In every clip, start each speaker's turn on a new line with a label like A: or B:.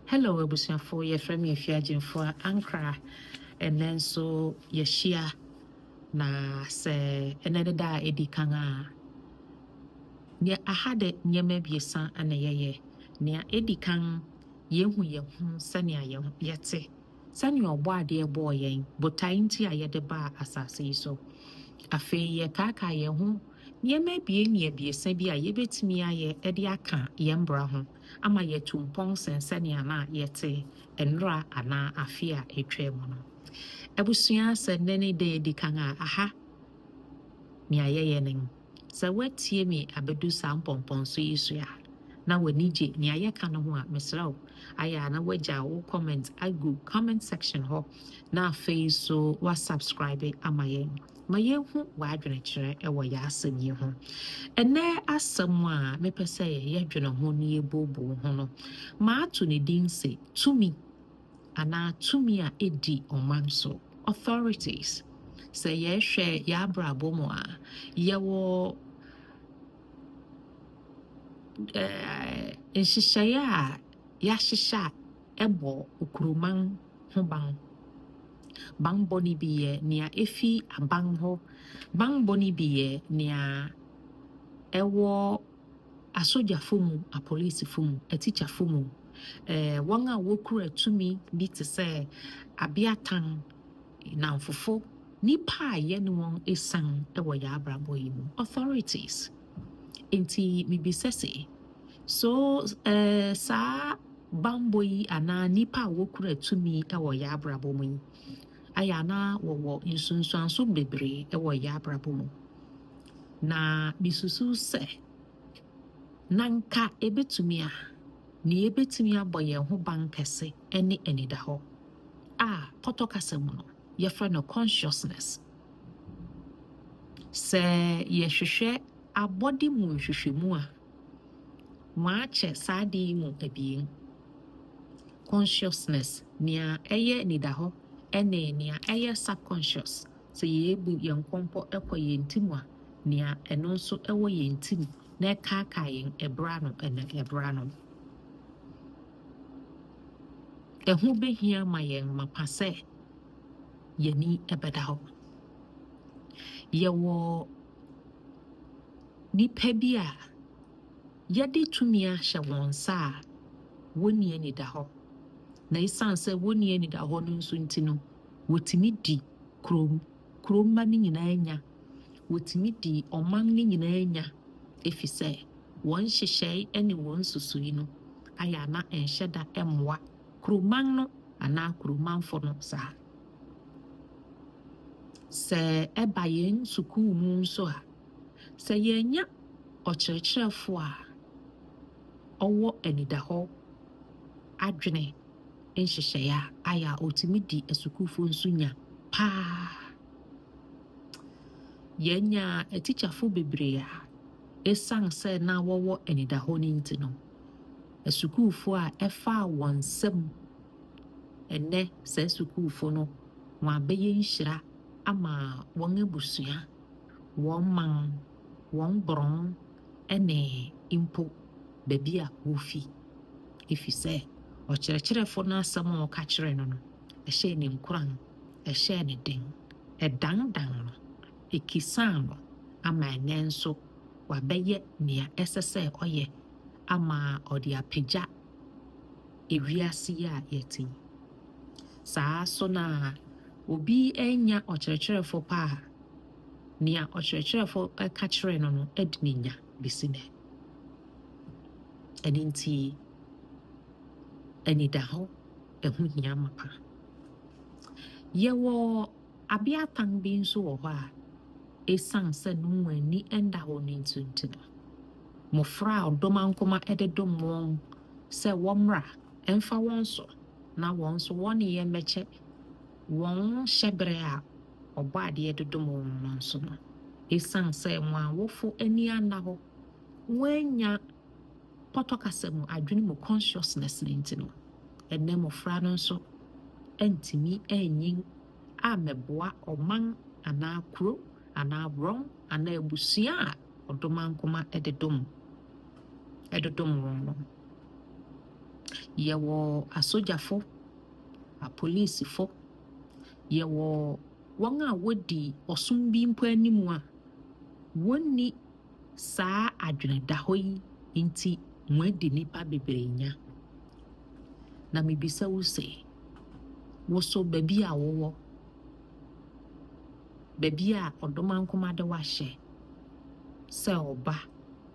A: Hello, abusuafo. Yɛfrɛ me Afiagyemfo Ankara, and so yɛhyia na sɛ ɛnɛ ne da a ɛdi kan a nea aha de nneɛma biesa ana yɛyɛ. Nea ɛdi kan yɛhu yɛn ho sɛnea yɛte, sɛnea ɔbɔ adeɛ bɔɔ yɛn, botae nti a yɛde baa asase yi so. Afei yɛkaaka yɛn ho nneɛma biesa bi a yɛbɛtumi ayɛ de aka yɛn bra ho ama yɛtu mpɔn sɛnsɛnea na yɛte nnora anaa afe a ɛtwa mu no. Abusua sɛ nnɛ ne da yɛdi kan a aha nea yɛyɛ ne sɛ woatie me abɛdu saa mpɔmpɔnso yi so a na w'ani gye nea yɛka no ho a mesrɛ wo ayɛ a na woagya wo comment agu comment section hɔ na afei so woasubscribe ama yɛn ma yɛhu w'adwenekyerɛ ɛwɔ yɛ asɛm yi ho. Ɛnɛ asɛm a mepɛ sɛ yɛdwene ho ne yɛbooboo ho no maato ne din sɛ tumi anaa tumi a ɛdi ɔman so, authorities. Sɛ yɛhwɛ yɛabrabɔ mu a yɛwɔ nhyehyɛeɛ a yɛahyehyɛ a ɛbɔ okuruman ho ban. Banbɔ no bi yɛ nea ɛfi aban hɔ, banbɔ no bi yɛ nea ɛwɔ asogyafo mu, apolisifo mu, atikyafo mu, wɔn a wɔkura tumi bi te sɛ abeatan, namfofo, nipa a yɛne wɔn ɛsan ɛwɔ yɛ abrabɔ yi mu, authorities. Enti mibisa sɛ so saa banbɔ yi anaa nipa a wɔkura tumi ɛwɔ yɛ abrabɔ mu yi ayɛ anaa wɔwɔ nsunsuanso bebree ɛwɔ yɛ abrabɔ mu. Na misusu sɛ nanka ɛbɛtumi a ne yɛbɛtumi abɔ yɛn ho ban kɛse ɛne anida hɔ a pɔtɔ kasa mu no yɛfrɛ no consciousness. Sɛ yɛhwehwɛ abɔde mu nhwehwɛmu a wɔakyɛ saa de yi mu abien. Consciousness nea ɛyɛ anida hɔ ɛne nea ɛyɛ subconscious. Sɛ yɛbu yɛn kɔmpɔ ɛkɔ yɛn tim a nea ɛno nso ɛwɔ yɛn tim na ɛkaaka yɛn ɛbra no ɛna ɛbra no. Ɛho bɛhia ma yɛn mapa sɛ yɛni ɛbɛda hɔ. Yɛwɔ nipa bi a yɛde tumi ahyɛ wɔn nsa a wɔnni anida hɔ. Na ɛsiane sɛ wɔnni anida hɔ no nso nti no wɔtumi di kuromma no nyinaa nya. Wɔtumi di ɔman no nyinaa nya ɛfiri sɛ wɔn nhyehyɛe ne wɔn nsusuyi no ayɛ ana ɛnhyɛ da ɛmmoa kuroman no anaa kuromanfo no saa. Sɛ ɛba yɛn sukuu mu nso a sɛ yɛnya ɔkyerɛkyerɛfo a ɔwɔ anida hɔ adwene nhyehyɛeɛ a ayɛ a ɔtumi di asukuufo nso nya paa. Yɛnya atikyafo bebree a ɛsiane sɛ na wɔwɔ anida hɔ no nti no asukuufo a ɛfaa wɔn nsam ɛnɛ saa asukuufo no wɔn abɛyɛ nhyira ama wɔn abusua, wɔn man, wɔn borɔn ɛne mpo baabi a wɔfi. Ɛfiri sɛ ɔkyerɛkyerɛfo no asɛm a ɔka kyerɛ no no ɛhyɛ ne nkuran, ɛhyɛ ne den, ɛdandan no, ɛkisan no ama ɛnɛ nso wabɛyɛ nea ɛsɛ sɛ ɔyɛ ama ɔde apagya ewiase a yɛte. Saa so na obi anya ɔkyerɛkyerɛfo pa a nea ɔkyerɛkyerɛfo ɛka kyerɛ no no ɛde ne nya besi nɛ. Ɛno nti anida hɔ ɛho hia mapa. Yɛwɔ abeatan bi nso wɔ hɔ a ɛsiane sɛ no mu ani ɛnda hɔ no nti no mmɔfra a ɔdɔm ankoma ɛde dom wɔn sɛ wɔmmra ɛmfa wɔn so na wɔn so wɔne yɛ mmɛkyɛ wɔn hyɛberɛ a ɔbɔ adeɛ dodom wɔn no nso no ɛsiane sɛ wɔn a wɔfo ani anna hɔ wɔanya pɔtɔ kasa mu adwene mu consciousness no nti no ɛnɛ mmɔfra no nso ɛntumi ɛnyin a mɛboa ɔman anaa kuro anaa borɔn anaa abusua a ɔdɔm ankoma ɛde dom wɔn no. Yɛwɔ asojafo, apolisifo, yɛwɔ wɔn a wɔdi ɔsom bi mpo anim a wɔnni saa adwene da hɔ yi nti wɔadi nipa bebree nya. Na mebisa wo sɛ, wo so baabi a wowɔ, baabi a ɔdɔmankoma de wahyɛ sɛ ɔba,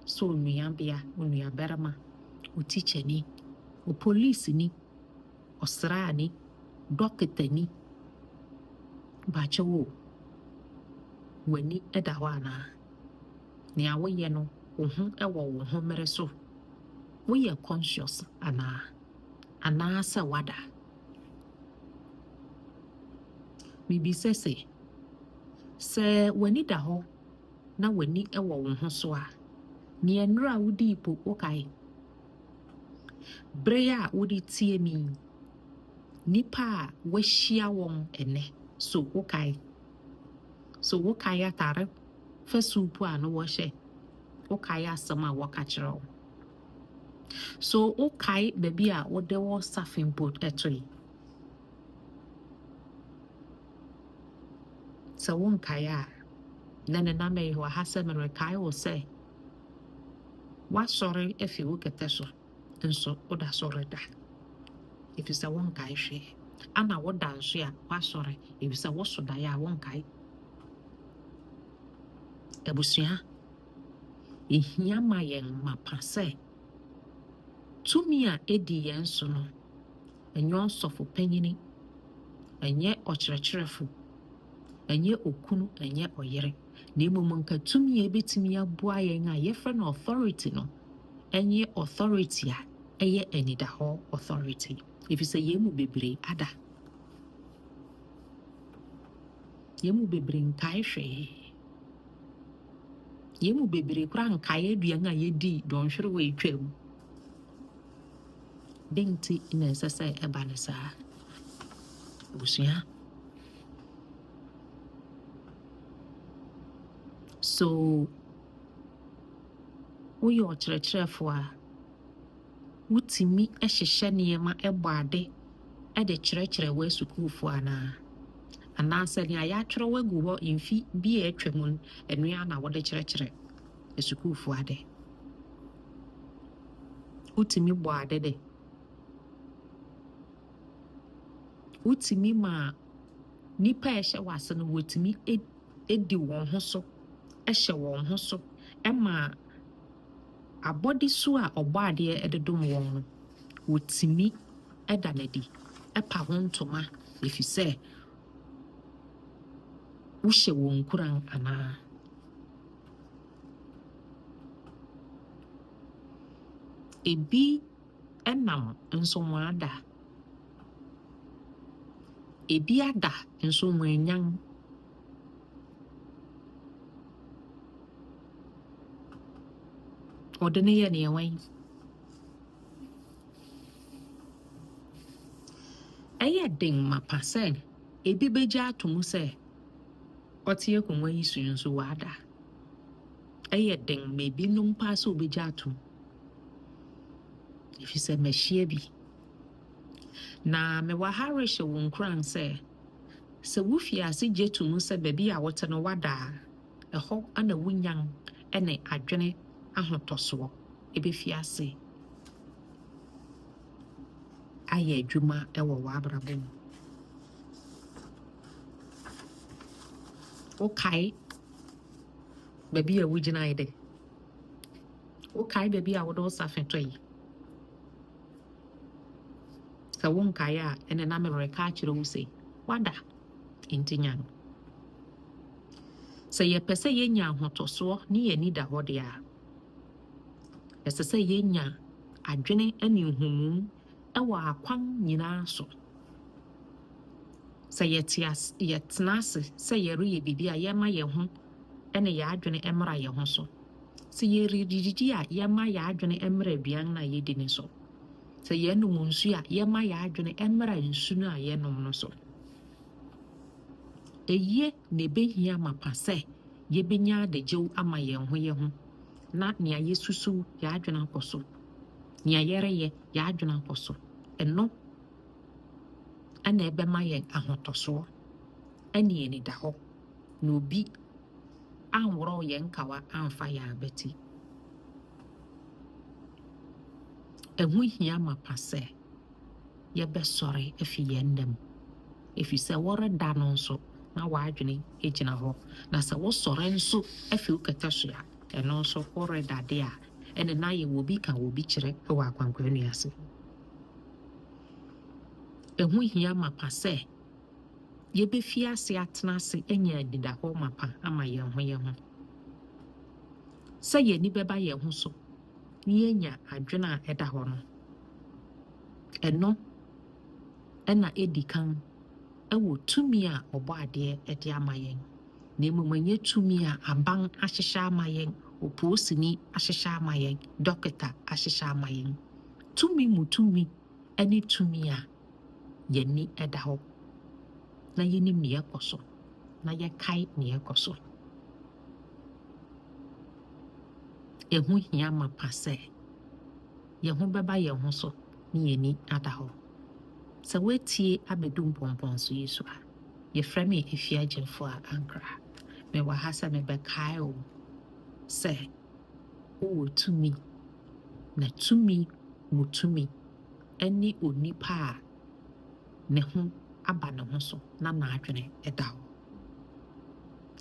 A: sɛ onuabea, onuabarima, otikyani, opolisini, ɔsraani, dɔkitani, bakyɛ wo, w'ani da hɔ anaa? Nea woyɛ no, wo ho wɔ wo ho mmere so. Woyɛ conscious anaa? Anaasɛ wada? Mebisa sɛ w'ani da hɔ na w'ani wɔ wo ho so a, nea nnura a wodii po wokae. Bere a wode tie mi, nipa a wahyia wɔn ɛnɛ, so wokae. So wokae atare fa suupu a no wɔhyɛ, wokae asɛm a wɔka kyerɛ wo. So wokae baabi a wode wɔ safin po ɛtoe. Sɛ wonkae a, na ne nam ɛyɛ hɔ ha sɛ merekae wo sɛ woasɔre afi wo kɛtɛ so nso woda sɔre da. Ɛfiri sɛ wonkae hwee. Ana woda nso a woasɔre ɛfiri sɛ woso daeɛ a wonkae. Abusua, ɛhia ma yɛn mapa sɛ tumi a ɛdi yɛn so no, ɛnyɛ ɔsɔfo panyini, ɛnyɛ ɔkyerɛkyerɛfo, ɛnyɛ okunu, ɛnyɛ ɔyere. Na mmom nka tumi a ɛbɛtumi aboa yɛn a yɛfrɛ no authority no, ɛnyɛ authority a ɛyɛ anidahɔ authority. Ɛfiri sɛ yɛn mu bebree ada. Yɛn mu bebree nkae hwee. Yɛn mu bebree koraa nkae aduane a yɛdi dɔnhwere wɔ atwam. Den nti na ɛsɛ sɛ ɛba ne saa. Abusua. So, woyɛ ɔkyerɛkyerɛfo a wotumi hyehyɛ nneɛma ɛbɔ ade ɛde kyerɛkyerɛ wɔ asukuufo anaa? Anaasɛ nea yɛatwerɛ wagu hɔ mfi bi a atwa mu no, ɛno na wɔde kyerɛkyerɛ asukuufo ade. Wotumi bɔ ade de. Wotumi ma nipa a ɛhyɛ w'ase no wotumi edi wɔn ho so, ɛhyɛ wɔn ho so, ɛma abɔde so a ɔbɔ adeɛ ɛde dom wɔn no, wotumi ɛda n'adi, ɛpa ho ntoma, ɛfiri sɛ wohyɛ wɔn nkuran anaa? Ebi ɛnam nso wɔn ada. Ebi ada nso wɔn anyan. Ɔde ne yɛ nea wɔn. Ɛyɛ den mapa sɛ ebi bɛgye ato mu sɛ ɔte akonnwa yi so nso wada. Ɛyɛ den ma ebi nom paa sɛ obɛgye ato mu. Ɛfiri sɛ mahyia bi. Na mewɔ ha rehyɛ wo nkuran sɛ wofi ase gye to mu sɛ baabi a wote no wada a, ɛhɔ ana wonyan ɛne adwene ahotɔsoɔ ɛbɛfi ase ayɛ adwuma ɛwɔ w'abrabɔ mu. Wokae baabi a wogyinae de. Wokae baabi a wode wo safe tɔe. Sɛ wonkae a ɛne na mereka akyerɛ wo sɛ wada nti nya no. Sɛ yɛpɛ sɛ yɛnya ahotɔsoɔ ne yɛni da hɔ de a, ɛsɛ sɛ yɛnya adwene ne nhumu ɛwɔ akwan nyinaa so. Sɛ yɛtena ase sɛ yɛreyɛ biribi a yɛma yɛn ho ne yɛadwene mmra yɛn ho so. Sɛ yɛredidi a yɛma yɛadwene mmra aduane na yɛdi ne so. Sɛ yɛnom nsu a yɛma yɛadwene mmra nsu no a yɛnom no so. Ɛyie na ɛbɛhia mapa sɛ yɛbɛnya adagyew ama yɛn ho na nea yɛsusu yɛadwene akɔ so. Nea yɛreyɛ yɛadwene akɔ so. ɛno ɛna ɛbɛma yɛn ahotɔsoɔ ɛne yɛn da hɔ na obi anworɔ yɛn kawa amfa yɛn abɛti. Ɛho hia mapa sɛ yɛbɛsɔre afi yɛn nnam. Ɛfiri sɛ wɔreda no nso na wɔadwene gyina hɔ. Na sɛ wosɔre nso afi wo kɛtɛ so a, ɛno nso wɔredade a ɛne na yɛ wɔ bi ka wɔ bi kyerɛ wɔ akwankwannu ase. Ɛho hia mapa sɛ yɛbɛfi ase atena ase anya adidahɔ mapa ama yɛn ho. Sɛ yɛni bɛba yɛn ho so na yɛanya adwene a ɛda hɔ no. Ɛno ɛna ɛdi kan ɛwɔ tumi a ɔbɔ adeɛ ɛde ama yɛn. Na mmom ɛnyɛ tumi a aban ahyehyɛ ama yɛn, opoosini ahyehyɛ ama yɛn, dɔkita ahyehyɛ ama yɛn. Tumi mu tumi ɛne tumi a yɛni ɛda hɔ. Na yɛnim nea ɛkɔ so, na yɛkae nea ɛkɔ so. Ɛho hia mapa sɛ yɛn ho bɛba yɛn ho so ne yɛni ada hɔ. Sɛ woatie abɛdu mpɔmpɔnso yi so a, yɛfrɛ me Efiagyefo a Ankara. Mewɔ ha sɛ mebɛkae wo sɛ wowɔ tumi, na tumi mu tumi ɛne onipa a ne ho aba ne ho so na n'adwene ɛda hɔ.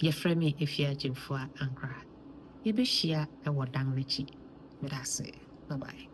A: Yɛfrɛ me Efiagyefo a Ankara. Yɛbɛhyia ɛwɔ dan n'akyi. Medase. Bye-bye.